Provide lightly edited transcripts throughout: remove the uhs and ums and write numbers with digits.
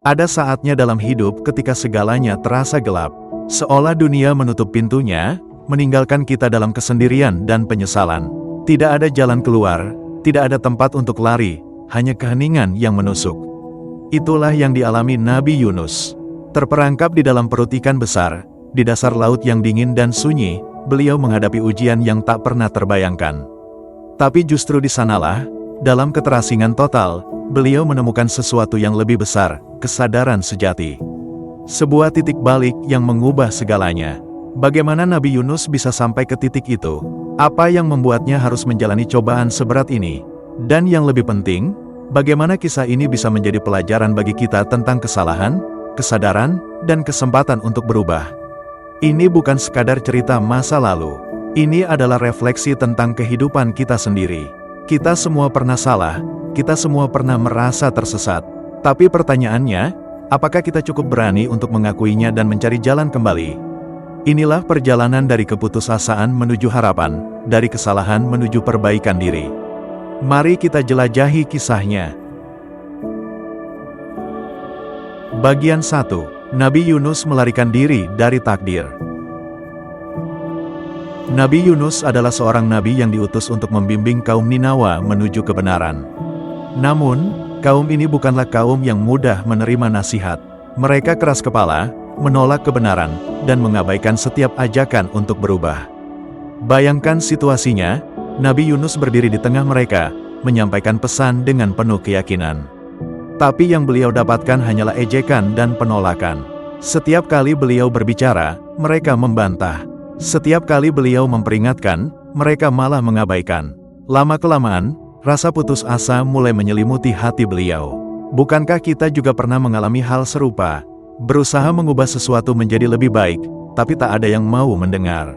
Ada saatnya dalam hidup ketika segalanya terasa gelap, seolah dunia menutup pintunya, meninggalkan kita dalam kesendirian dan penyesalan. Tidak ada jalan keluar, tidak ada tempat untuk lari, hanya keheningan yang menusuk. Itulah yang dialami Nabi Yunus. Terperangkap di dalam perut ikan besar, di dasar laut yang dingin dan sunyi, beliau menghadapi ujian yang tak pernah terbayangkan. Tapi justru di sanalah, dalam keterasingan total, beliau menemukan sesuatu yang lebih besar, kesadaran sejati. Sebuah titik balik yang mengubah segalanya. Bagaimana Nabi Yunus bisa sampai ke titik itu? Apa yang membuatnya harus menjalani cobaan seberat ini? Dan yang lebih penting, bagaimana kisah ini bisa menjadi pelajaran bagi kita tentang kesalahan, kesadaran, dan kesempatan untuk berubah? Ini bukan sekadar cerita masa lalu. Ini adalah refleksi tentang kehidupan kita sendiri. Kita semua pernah salah, kita semua pernah merasa tersesat. Tapi pertanyaannya, apakah kita cukup berani untuk mengakuinya dan mencari jalan kembali? Inilah perjalanan dari keputusasaan menuju harapan, dari kesalahan menuju perbaikan diri. Mari kita jelajahi kisahnya. Bagian 1. Nabi Yunus melarikan diri dari takdir. Nabi Yunus adalah seorang nabi yang diutus untuk membimbing kaum Ninawa menuju kebenaran. Namun, kaum ini bukanlah kaum yang mudah menerima nasihat. Mereka keras kepala, menolak kebenaran, dan mengabaikan setiap ajakan untuk berubah. Bayangkan situasinya, Nabi Yunus berdiri di tengah mereka, menyampaikan pesan dengan penuh keyakinan. Tapi yang beliau dapatkan hanyalah ejekan dan penolakan. Setiap kali beliau berbicara, mereka membantah. Setiap kali beliau memperingatkan, mereka malah mengabaikan. Lama-kelamaan, rasa putus asa mulai menyelimuti hati beliau. Bukankah kita juga pernah mengalami hal serupa? Berusaha mengubah sesuatu menjadi lebih baik, tapi tak ada yang mau mendengar.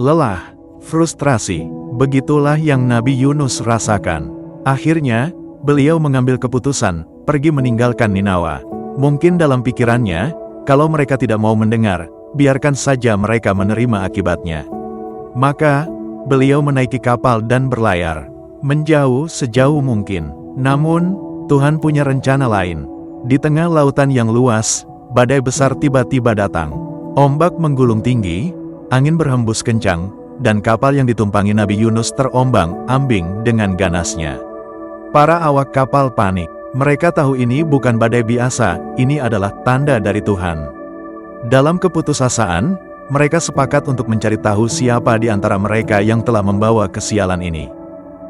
Lelah, frustrasi, begitulah yang Nabi Yunus rasakan. Akhirnya, beliau mengambil keputusan, pergi meninggalkan Ninawa. Mungkin dalam pikirannya, kalau mereka tidak mau mendengar, biarkan saja mereka menerima akibatnya. Maka, beliau menaiki kapal dan berlayar. Menjauh sejauh mungkin. Namun, Tuhan punya rencana lain. Di tengah lautan yang luas, badai besar tiba-tiba datang. Ombak menggulung tinggi, angin berhembus kencang, dan kapal yang ditumpangi Nabi Yunus terombang-ambing dengan ganasnya. Para awak kapal panik. Mereka tahu ini bukan badai biasa, ini adalah tanda dari Tuhan. Dalam keputusasaan, mereka sepakat untuk mencari tahu siapa di antara mereka yang telah membawa kesialan ini.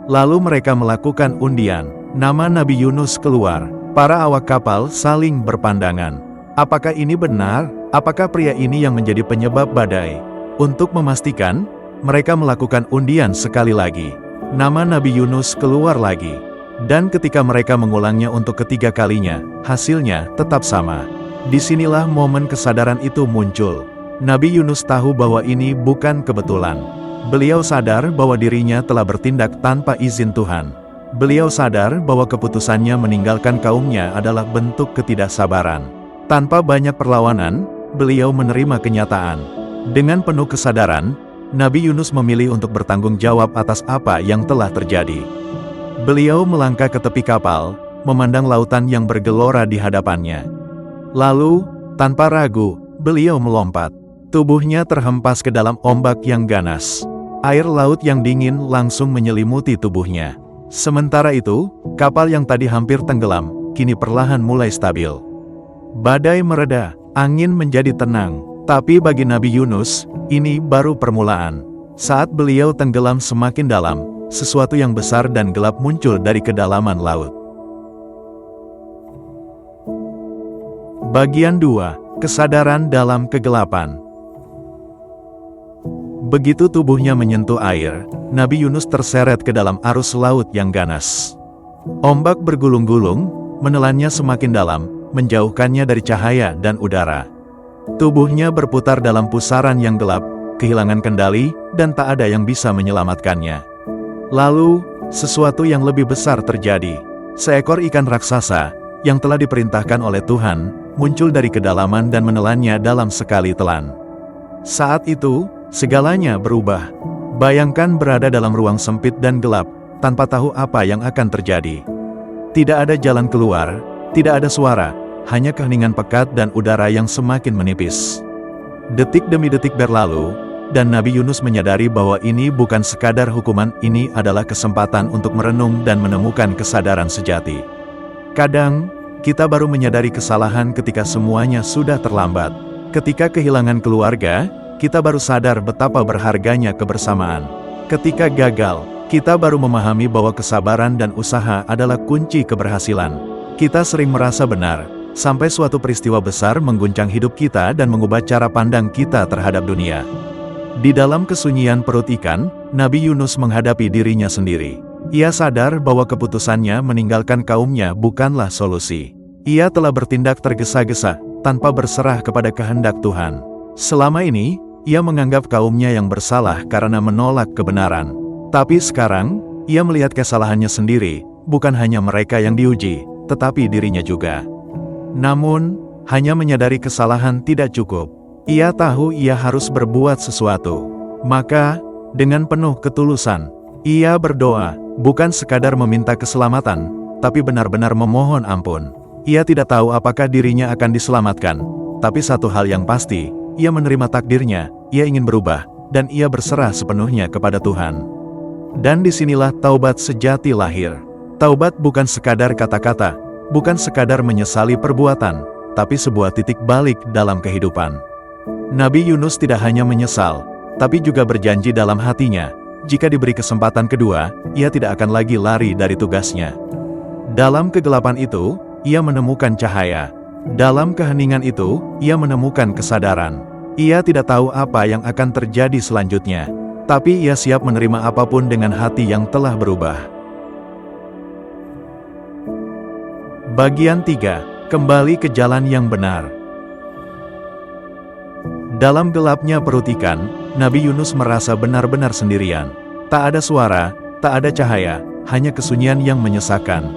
Lalu mereka melakukan undian. Nama Nabi Yunus keluar. Para awak kapal saling berpandangan. Apakah ini benar? Apakah pria ini yang menjadi penyebab badai? Untuk memastikan, mereka melakukan undian sekali lagi. Nama Nabi Yunus keluar lagi. Dan ketika mereka mengulangnya untuk ketiga kalinya, hasilnya tetap sama. Disinilah momen kesadaran itu muncul. Nabi Yunus tahu bahwa ini bukan kebetulan. Beliau sadar bahwa dirinya telah bertindak tanpa izin Tuhan. Beliau sadar bahwa keputusannya meninggalkan kaumnya adalah bentuk ketidaksabaran. Tanpa banyak perlawanan, beliau menerima kenyataan. Dengan penuh kesadaran, Nabi Yunus memilih untuk bertanggung jawab atas apa yang telah terjadi. Beliau melangkah ke tepi kapal, memandang lautan yang bergelora di hadapannya. Lalu, tanpa ragu, beliau melompat. Tubuhnya terhempas ke dalam ombak yang ganas. Air laut yang dingin langsung menyelimuti tubuhnya. Sementara itu, kapal yang tadi hampir tenggelam, kini perlahan mulai stabil. Badai mereda, angin menjadi tenang. Tapi bagi Nabi Yunus, ini baru permulaan. Saat beliau tenggelam semakin dalam, sesuatu yang besar dan gelap muncul dari kedalaman laut. Bagian 2. Kesadaran dalam kegelapan. Begitu tubuhnya menyentuh air, Nabi Yunus terseret ke dalam arus laut yang ganas. Ombak bergulung-gulung, menelannya semakin dalam, menjauhkannya dari cahaya dan udara. Tubuhnya berputar dalam pusaran yang gelap, kehilangan kendali, dan tak ada yang bisa menyelamatkannya. Lalu, sesuatu yang lebih besar terjadi. Seekor ikan raksasa, yang telah diperintahkan oleh Tuhan, muncul dari kedalaman dan menelannya dalam sekali telan. Saat itu, segalanya berubah. Bayangkan berada dalam ruang sempit dan gelap, tanpa tahu apa yang akan terjadi. Tidak ada jalan keluar, tidak ada suara, hanya keheningan pekat dan udara yang semakin menipis. Detik demi detik berlalu, dan Nabi Yunus menyadari bahwa ini bukan sekadar hukuman, ini adalah kesempatan untuk merenung dan menemukan kesadaran sejati. Kadang, kita baru menyadari kesalahan ketika semuanya sudah terlambat. Ketika kehilangan keluarga, kita baru sadar betapa berharganya kebersamaan. Ketika gagal, kita baru memahami bahwa kesabaran dan usaha adalah kunci keberhasilan. Kita sering merasa benar, sampai suatu peristiwa besar mengguncang hidup kita dan mengubah cara pandang kita terhadap dunia. Di dalam kesunyian perut ikan, Nabi Yunus menghadapi dirinya sendiri. Ia sadar bahwa keputusannya meninggalkan kaumnya bukanlah solusi. Ia telah bertindak tergesa-gesa, tanpa berserah kepada kehendak Tuhan. Selama ini, ia menganggap kaumnya yang bersalah karena menolak kebenaran. Tapi sekarang, ia melihat kesalahannya sendiri, bukan hanya mereka yang diuji, tetapi dirinya juga. Namun, hanya menyadari kesalahan tidak cukup. Ia tahu ia harus berbuat sesuatu. Maka, dengan penuh ketulusan, ia berdoa, bukan sekadar meminta keselamatan, tapi benar-benar memohon ampun. Ia tidak tahu apakah dirinya akan diselamatkan, tapi satu hal yang pasti, ia menerima takdirnya, ia ingin berubah, dan ia berserah sepenuhnya kepada Tuhan. Dan disinilah taubat sejati lahir. Taubat bukan sekadar kata-kata, bukan sekadar menyesali perbuatan, tapi sebuah titik balik dalam kehidupan. Nabi Yunus tidak hanya menyesal, tapi juga berjanji dalam hatinya, jika diberi kesempatan kedua, ia tidak akan lagi lari dari tugasnya. Dalam kegelapan itu, ia menemukan cahaya. Dalam keheningan itu, ia menemukan kesadaran. Ia tidak tahu apa yang akan terjadi selanjutnya, tapi ia siap menerima apapun dengan hati yang telah berubah. Bagian 3. Kembali ke jalan yang benar. Dalam gelapnya perut ikan, Nabi Yunus merasa benar-benar sendirian. Tak ada suara, tak ada cahaya, hanya kesunyian yang menyesakan.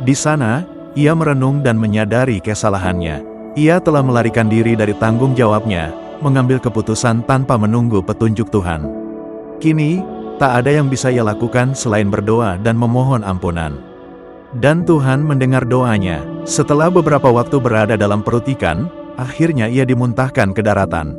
Di sana, ia merenung dan menyadari kesalahannya. Ia telah melarikan diri dari tanggung jawabnya, mengambil keputusan tanpa menunggu petunjuk Tuhan. Kini, tak ada yang bisa ia lakukan selain berdoa dan memohon ampunan. Dan Tuhan mendengar doanya. Setelah beberapa waktu berada dalam perut ikan, akhirnya ia dimuntahkan ke daratan.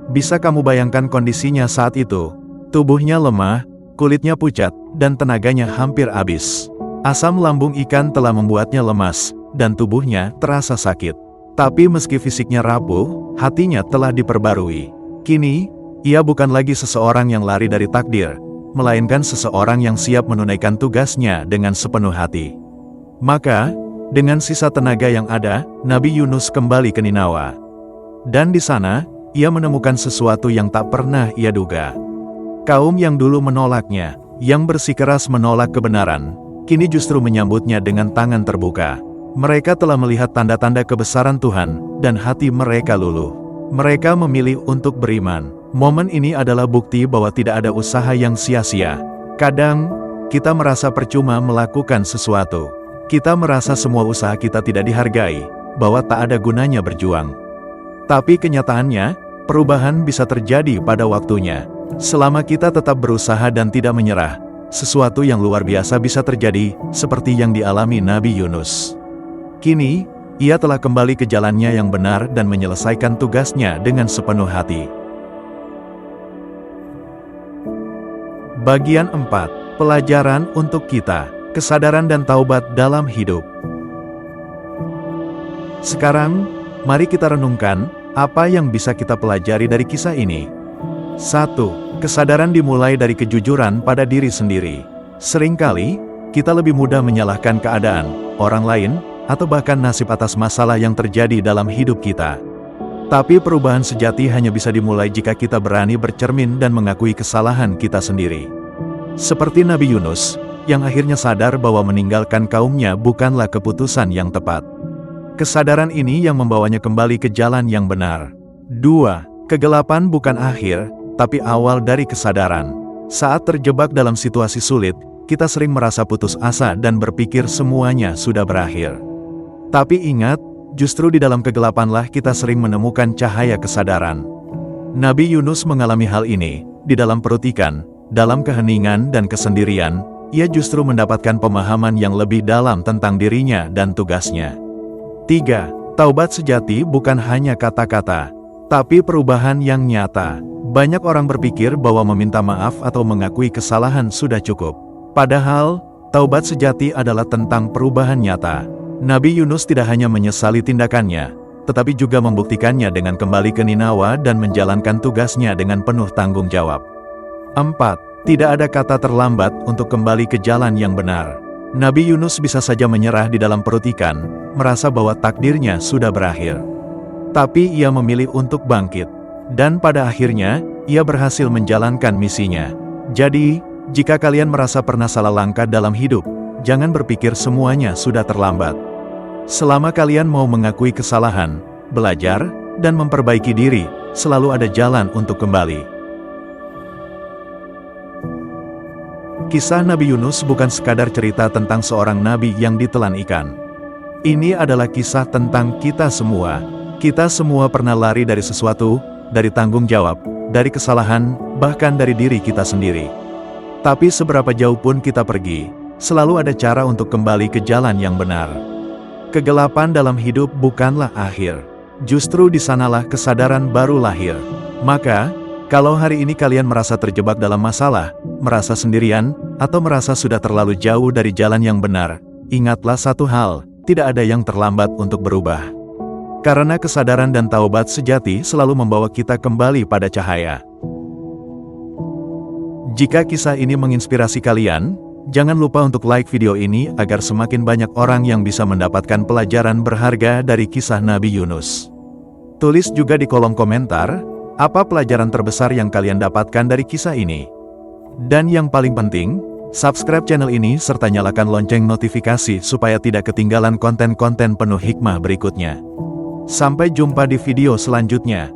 Bisa kamu bayangkan kondisinya saat itu? Tubuhnya lemah, kulitnya pucat, dan tenaganya hampir habis. Asam lambung ikan telah membuatnya lemas, dan tubuhnya terasa sakit. Tapi meski fisiknya rapuh, hatinya telah diperbarui. Kini, ia bukan lagi seseorang yang lari dari takdir, melainkan seseorang yang siap menunaikan tugasnya dengan sepenuh hati. Maka, dengan sisa tenaga yang ada, Nabi Yunus kembali ke Ninawa. Dan di sana, ia menemukan sesuatu yang tak pernah ia duga. Kaum yang dulu menolaknya, yang bersikeras menolak kebenaran, kini justru menyambutnya dengan tangan terbuka. Mereka telah melihat tanda-tanda kebesaran Tuhan, dan hati mereka luluh. Mereka memilih untuk beriman. Momen ini adalah bukti bahwa tidak ada usaha yang sia-sia. Kadang, kita merasa percuma melakukan sesuatu. Kita merasa semua usaha kita tidak dihargai, bahwa tak ada gunanya berjuang. Tapi kenyataannya, perubahan bisa terjadi pada waktunya. Selama kita tetap berusaha dan tidak menyerah, sesuatu yang luar biasa bisa terjadi, seperti yang dialami Nabi Yunus. Kini, ia telah kembali ke jalannya yang benar dan menyelesaikan tugasnya dengan sepenuh hati. Bagian 4. Pelajaran untuk kita, kesadaran dan taubat dalam hidup. Sekarang, mari kita renungkan, apa yang bisa kita pelajari dari kisah ini. 1. Kesadaran dimulai dari kejujuran pada diri sendiri. Seringkali, kita lebih mudah menyalahkan keadaan, orang lain, atau bahkan nasib atas masalah yang terjadi dalam hidup kita. Tapi perubahan sejati hanya bisa dimulai jika kita berani bercermin dan mengakui kesalahan kita sendiri. Seperti Nabi Yunus, yang akhirnya sadar bahwa meninggalkan kaumnya bukanlah keputusan yang tepat. Kesadaran ini yang membawanya kembali ke jalan yang benar. 2. Kegelapan bukan akhir, tapi awal dari kesadaran. Saat terjebak dalam situasi sulit, kita sering merasa putus asa dan berpikir semuanya sudah berakhir. Tapi ingat, justru di dalam kegelapanlah kita sering menemukan cahaya kesadaran. Nabi Yunus mengalami hal ini, di dalam perut ikan, dalam keheningan dan kesendirian, ia justru mendapatkan pemahaman yang lebih dalam tentang dirinya dan tugasnya. 3. Taubat sejati bukan hanya kata-kata, tapi perubahan yang nyata. Banyak orang berpikir bahwa meminta maaf atau mengakui kesalahan sudah cukup. Padahal, taubat sejati adalah tentang perubahan nyata. Nabi Yunus tidak hanya menyesali tindakannya, tetapi juga membuktikannya dengan kembali ke Ninawa dan menjalankan tugasnya dengan penuh tanggung jawab. 4. Tidak ada kata terlambat untuk kembali ke jalan yang benar. Nabi Yunus bisa saja menyerah di dalam perut ikan, merasa bahwa takdirnya sudah berakhir. Tapi ia memilih untuk bangkit. Dan pada akhirnya, ia berhasil menjalankan misinya. Jadi, jika kalian merasa pernah salah langkah dalam hidup, jangan berpikir semuanya sudah terlambat. Selama kalian mau mengakui kesalahan, belajar, dan memperbaiki diri, selalu ada jalan untuk kembali. Kisah Nabi Yunus bukan sekadar cerita tentang seorang nabi yang ditelan ikan. Ini adalah kisah tentang kita semua. Kita semua pernah lari dari sesuatu, dari tanggung jawab, dari kesalahan, bahkan dari diri kita sendiri. Tapi seberapa jauh pun kita pergi, selalu ada cara untuk kembali ke jalan yang benar. Kegelapan dalam hidup bukanlah akhir. Justru di sanalah kesadaran baru lahir. Maka, kalau hari ini kalian merasa terjebak dalam masalah, merasa sendirian, atau merasa sudah terlalu jauh dari jalan yang benar, ingatlah satu hal, tidak ada yang terlambat untuk berubah. Karena kesadaran dan taubat sejati selalu membawa kita kembali pada cahaya. Jika kisah ini menginspirasi kalian, jangan lupa untuk like video ini agar semakin banyak orang yang bisa mendapatkan pelajaran berharga dari kisah Nabi Yunus. Tulis juga di kolom komentar, apa pelajaran terbesar yang kalian dapatkan dari kisah ini. Dan yang paling penting, subscribe channel ini serta nyalakan lonceng notifikasi supaya tidak ketinggalan konten-konten penuh hikmah berikutnya. Sampai jumpa di video selanjutnya.